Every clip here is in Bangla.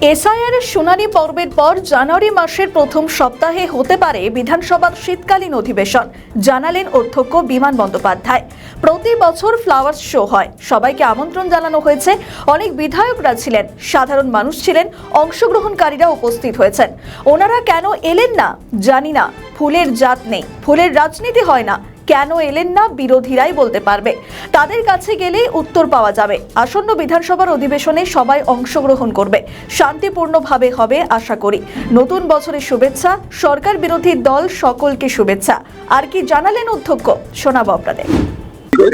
এসআইআর এর শুনানি পর্বের পর জানুয়ারি মাসের প্রথম সপ্তাহে হতে পারে বিধানসভার শীতকালীন অধিবেশন, জানালেন অধ্যক্ষ বিমান বন্দ্যোপাধ্যায়। প্রতি বছর ফ্লাওয়ার শো হয়, সবাইকে আমন্ত্রণ জানানো হয়েছে। অনেক বিধায়করা ছিলেন, সাধারণ মানুষ ছিলেন, অংশগ্রহণকারীরা উপস্থিত হয়েছেন। ওনারা কেন এলেন না জানি না। ফুলের জাত নেই, ফুলের রাজনীতি হয় না। কেন এলেন না বিরোধীরাই বলতে পারবে, তাদের কাছে গেলেই উত্তর পাওয়া যাবে। আসন্ন বিধানসভার অধিবেশনে সবাই অংশগ্রহণ করবে, শান্তিপূর্ণভাবে হবে আশা করি। নতুন বছরের শুভেচ্ছা, সরকার বিরোধী দল সকলকে শুভেচ্ছা। আর কি জানালেন অধ্যক্ষ, শোনাবো আপনাদের।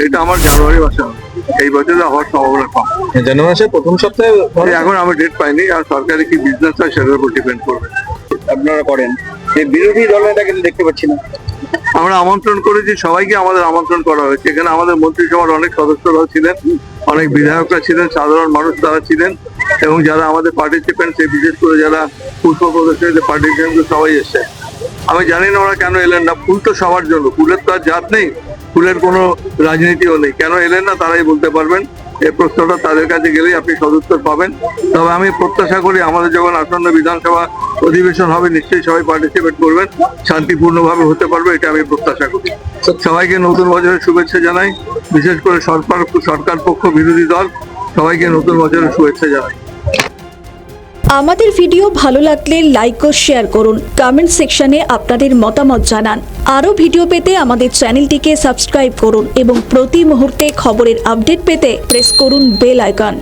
এটা আমার জানুয়ারি মাসে এই বছরে হওয়ার সম্ভাবনা কম। জানুয়ারি মাসের প্রথম সপ্তাহে এখন আমি ডেট পাইনি, আর সরকারি কি বিজনেস হয় সেটার উপর ডিপেন্ড করবে। আপনারা করেন যে বিরোধী দলনেতা কিন্তু দেখতে পাচ্ছি না। আমরা আমন্ত্রণ করেছি, সবাইকে আমাদের আমন্ত্রণ করা হয়েছে। এখানে আমাদের মন্ত্রিসভার অনেক সদস্যরাও ছিলেন, অনেক বিধায়করা ছিলেন, সাধারণ মানুষ তারা ছিলেন, এবং যারা আমাদের পার্টিসিপেন্ট, বিশেষ করে যারা পুষ্প প্রদর্শনীতে পার্টিসিপেন্ট সবাই এসছে। আমি জানি না ওরা কেন এলেন না। ফুল তো সবার জন্য, ফুলের তো আর জাত নেই, ফুলের কোনো রাজনীতিও নেই। কেন এলেন না তারাই বলতে পারবেন। এই প্রশ্নটা তাদের কাছে গেলেই আপনি সদুত্তর পাবেন। তবে আমি প্রত্যাশা করি আমাদের যখন আসন্ন বিধানসভা অধিবেশন হবে নিশ্চয়ই সবাই পার্টিসিপেট করবেন, শান্তিপূর্ণভাবে হতে পারবে, এটা আমি প্রত্যাশা করি। সবাইকে নতুন বছরের শুভেচ্ছা জানাই, বিশেষ করে সরকার পক্ষ, বিরোধী দল সবাইকে নতুন বছরের শুভেচ্ছা জানাই। আমাদের ভিডিও ভালো লাগলে লাইক ও শেয়ার করুন, কমেন্ট সেকশনে আপনাদের মতামত জানান। আরও ভিডিও পেতে আমাদের চ্যানেলটিকে সাবস্ক্রাইব করুন এবং প্রতি মুহূর্তে খবরের আপডেট পেতে প্রেস করুন বেল আইকন।